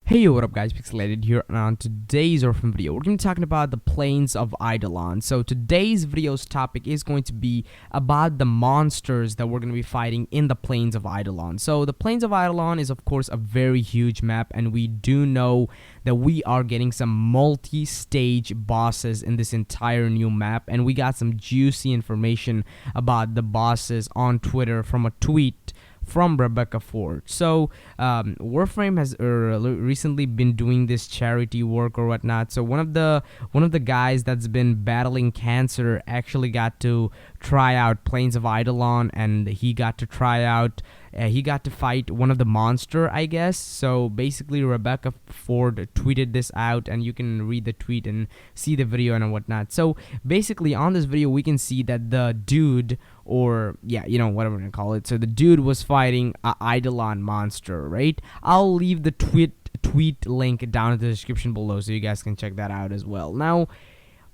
Hey, what up guys, Pixelated here, and on today's Warframe video, we're going to be talking about the planes of Eidolon. So today's video's topic is going to be about the monsters that we're going to be fighting in the planes of Eidolon. So the planes of Eidolon is of course a very huge map, and we do know that we are getting some multi-stage bosses in this entire new map, and we got some juicy information about the bosses on Twitter from a tweet from Rebecca Ford. So Warframe has recently been doing this charity work or whatnot. So one of the guys that's been battling cancer actually got to try out Plains of Eidolon, and he got to fight one of the monster, I guess. So basically Rebecca Ford tweeted this out, and you can read the tweet and see the video and whatnot. So basically on this video we can see that the dude, or yeah, whatever we're gonna call it, so the dude was fighting a Eidolon monster, right? I'll leave the tweet link down in the description below so you guys can check that out as well. Now,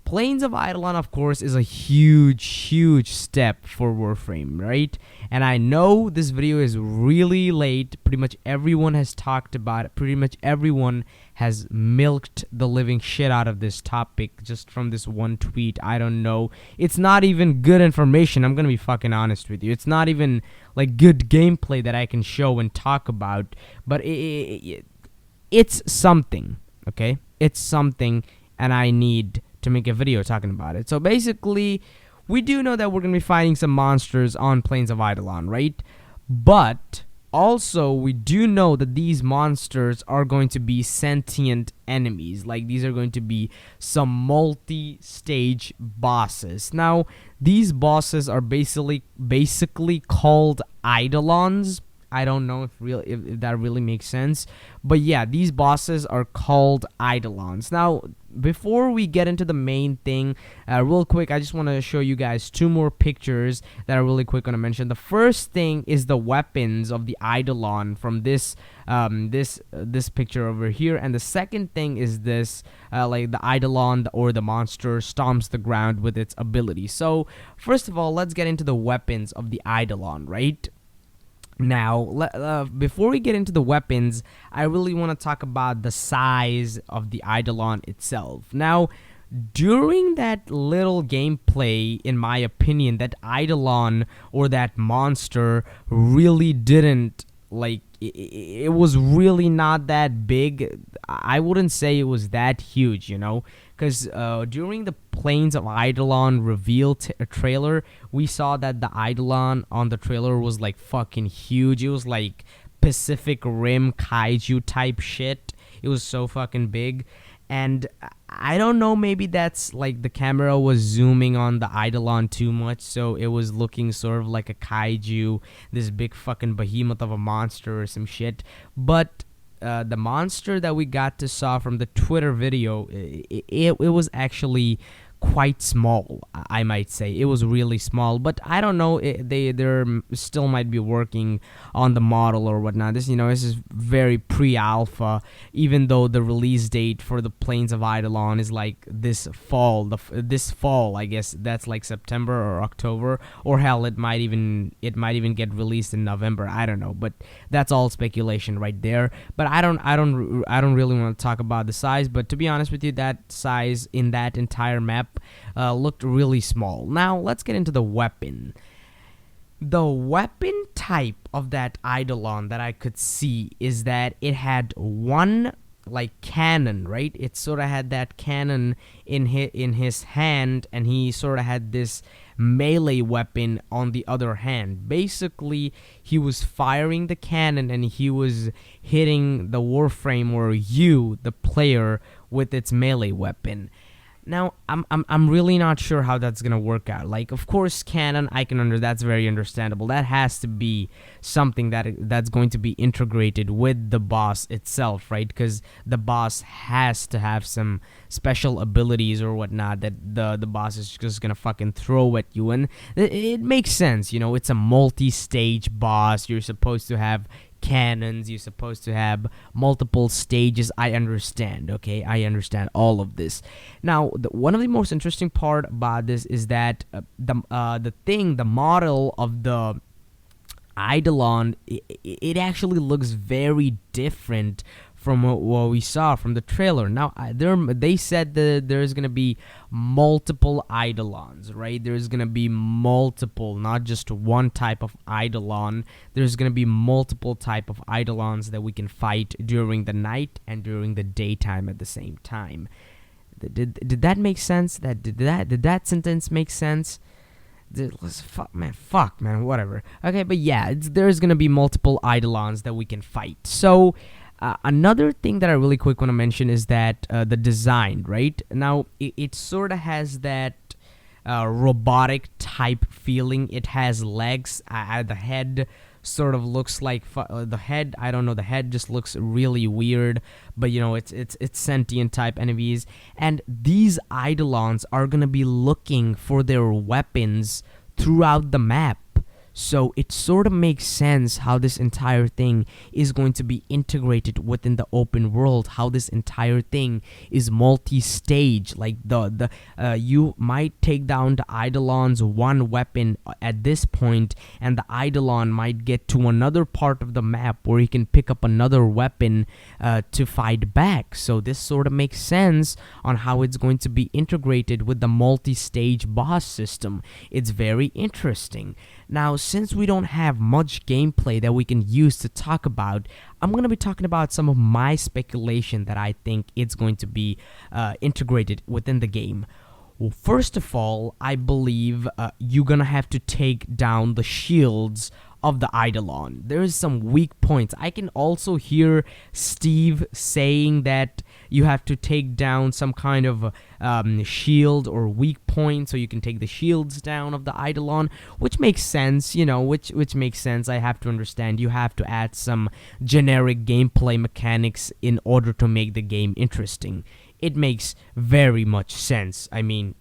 Plains of Eidolon, of course, is a huge step for Warframe, right? And I know this video is really late. Pretty much everyone has talked about it. Pretty much everyone has milked the living shit out of this topic just from this one tweet. I don't know. It's not even good information. I'm gonna be fucking honest with you. It's not even like good gameplay that I can show and talk about. But it's something, okay? It's something, and I need to make a video talking about it. So basically, we do know that we're going to be fighting some monsters on Plains of Eidolon, right? But also, we do know that these monsters are going to be sentient enemies. Like, these are going to be some multi-stage bosses. Now, these bosses are basically called Eidolons. I don't know if that really makes sense, but yeah, these bosses are called Eidolons. Now, before we get into the main thing, real quick, I just want to show you guys two more pictures that are really quick going to mention. The first thing is the weapons of the Eidolon from this this picture over here, and the second thing is this like the Eidolon or the monster stomps the ground with its ability. So first of all, let's get into the weapons of the Eidolon, right? Now, before we get into the weapons, I really want to talk about the size of the Eidolon itself. Now, during that little gameplay, in my opinion, that Eidolon or that monster really didn't, like, it was really not that big. I wouldn't say it was that huge, because during the Plains of Eidolon reveal trailer, we saw that the Eidolon on the trailer was like fucking huge. It was like Pacific Rim kaiju type shit. It was so fucking big. And I don't know, maybe that's like the camera was zooming on the Eidolon too much, so it was looking sort of like a kaiju, this big fucking behemoth of a monster or some shit. But the monster that we got to saw from the Twitter video, it was actually quite small, I might say. It was really small, but I don't know, they're still might be working on the model or whatnot. This is very pre-alpha, even though the release date for the Plains of Eidolon is like this fall. This fall, I guess that's like September or October, or hell, it might even get released in November. I don't know, but that's all speculation right there. But I don't really want to talk about the size, but to be honest with you, that size in that entire map looked really small. Now, let's get into the weapon. The weapon type of that Eidolon that I could see is that it had one, like, cannon, right? It sort of had that cannon in his hand, and he sort of had this melee weapon on the other hand. Basically, he was firing the cannon, and he was hitting the Warframe, or you, the player, with its melee weapon. Now, I'm really not sure how that's gonna work out. Like, of course, cannon, that's very understandable. That has to be something that's going to be integrated with the boss itself, right? Because the boss has to have some special abilities or whatnot that the boss is just gonna fucking throw at you, and it makes sense. It's a multi-stage boss. You're supposed to have cannons, you're supposed to have multiple stages. I understand, okay? I understand all of this. Now, one of the most interesting part about this is that the model of the Eidolon, it actually looks very different from what we saw from the trailer. Now, they said that there's gonna be multiple Eidolons, right? There's gonna be multiple, not just one type of Eidolon. There's gonna be multiple type of Eidolons that we can fight during the night and during the daytime at the same time. Did that make sense? Did that sentence make sense? Fuck, man, whatever. Okay, but yeah, there's gonna be multiple Eidolons that we can fight. So, another thing that I really quick want to mention is that the design, right? Now, it sort of has that robotic type feeling. It has legs. The head sort of looks like the head. I don't know. The head just looks really weird. But you know, it's sentient type enemies, and these Eidolons are gonna be looking for their weapons throughout the map. So it sort of makes sense how this entire thing is going to be integrated within the open world, how this entire thing is multi-stage. Like you might take down the Eidolon's one weapon at this point, and the Eidolon might get to another part of the map where he can pick up another weapon to fight back. So this sort of makes sense on how it's going to be integrated with the multi-stage boss system. It's very interesting. Now, since we don't have much gameplay that we can use to talk about, I'm going to be talking about some of my speculation that I think it's going to be integrated within the game. Well, first of all, I believe you're going to have to take down the shields of the Eidolon. There's some weak points. I can also hear Steve saying that you have to take down some kind of shield or weak point so you can take the shields down of the Eidolon, which makes sense, you know, which makes sense. I have to understand you have to add some generic gameplay mechanics in order to make the game interesting. It makes very much sense. I mean,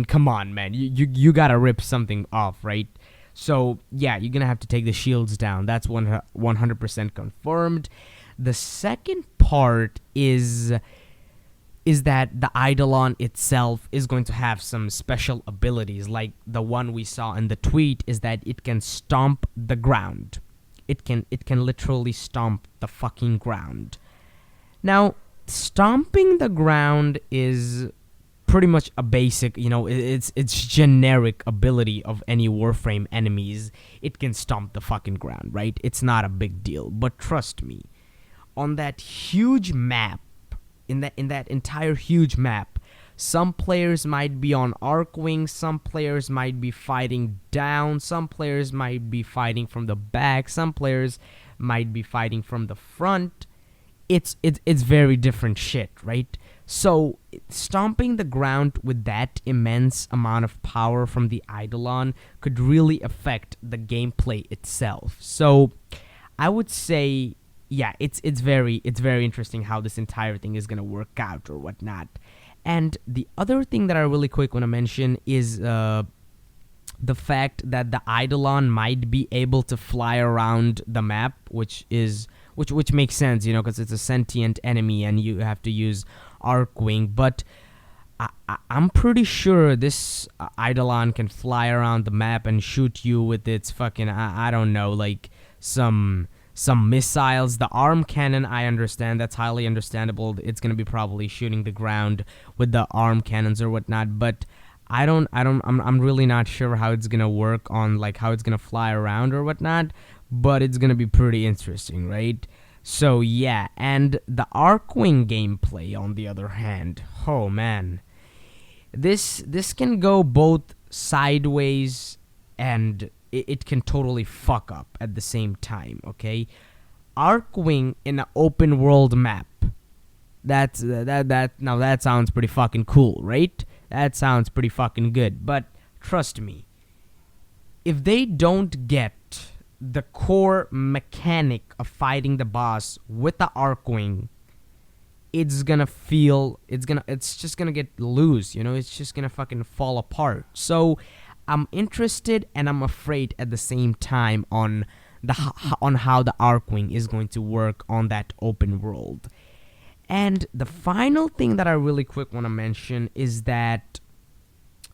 come on, man. You gotta rip something off, right? So, yeah, you're going to have to take the shields down. That's 100% confirmed. The second part is that the Eidolon itself is going to have some special abilities. Like the one we saw in the tweet is that it can stomp the ground. It can literally stomp the fucking ground. Now, stomping the ground is pretty much a basic, you know, it's generic ability of any Warframe enemies. It can stomp the fucking ground, right? It's not a big deal. But trust me, on that huge map, in that entire huge map, some players might be on Archwing, some players might be fighting down, some players might be fighting from the back, some players might be fighting from the front. It's very different shit, right? So, stomping the ground with that immense amount of power from the Eidolon could really affect the gameplay itself. So, I would say, yeah, it's very interesting how this entire thing is gonna work out or whatnot. And the other thing that I really quick want to mention is the fact that the Eidolon might be able to fly around the map, which makes sense, you know, because it's a sentient enemy and you have to use Archwing. But I'm pretty sure this Eidolon can fly around the map and shoot you with its fucking, I don't know, like some missiles. The arm cannon, I understand, that's highly understandable. It's gonna be probably shooting the ground with the arm cannons or whatnot. But I'm really not sure how it's gonna work on, like, how it's gonna fly around or whatnot. But it's gonna be pretty interesting, right? So yeah, and the Archwing gameplay, on the other hand, oh man, this can go both sideways and it can totally fuck up at the same time. Okay, Archwing in an open world map. Now that sounds pretty fucking cool, right? That sounds pretty fucking good. But trust me, if they don't get the core mechanic of fighting the boss with the Archwing, it's just gonna get loose, you know, it's just gonna fucking fall apart. So I'm interested and I'm afraid at the same time on how the Archwing is going to work on that open world. And the final thing that I really quick want to mention is that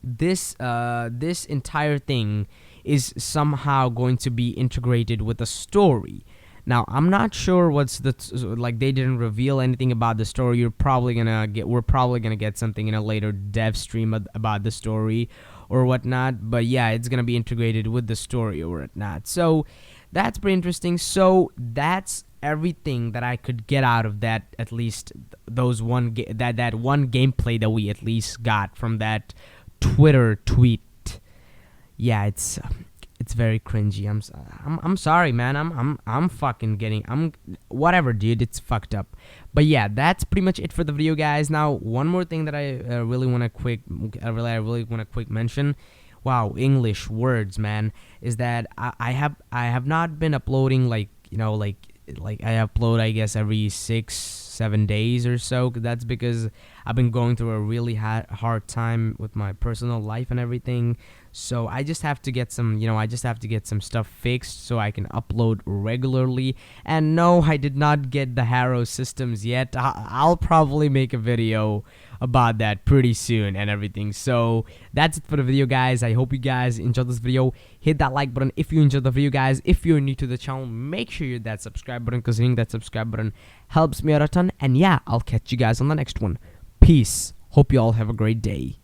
this entire thing is somehow going to be integrated with a story. Now I'm not sure what's the like, they didn't reveal anything about the story. We're probably gonna get something in a later dev stream about the story or whatnot. But yeah, it's gonna be integrated with the story or whatnot. So that's pretty interesting. So that's everything that I could get out of that, at least those that one gameplay that we at least got from that Twitter tweet. Yeah, it's very cringy. I'm sorry, man. I'm fucking getting whatever, dude. It's fucked up. But yeah, that's pretty much it for the video, guys. Now, one more thing that I really want to quick mention. Wow, English words, man, is that I have not been uploading like I upload, I guess, every 6-7 days or so. That's because I've been going through a really hard time with my personal life and everything. So I just have to get some, stuff fixed so I can upload regularly. And no, I did not get the Harrow systems yet. I'll probably make a video about that pretty soon and everything. So that's it for the video, guys. I hope you guys enjoyed this video. Hit that like button if you enjoyed the video, guys. If you're new to the channel, make sure you hit that subscribe button, because hitting that subscribe button helps me out a ton. And yeah, I'll catch you guys on the next one. Peace. Hope you all have a great day.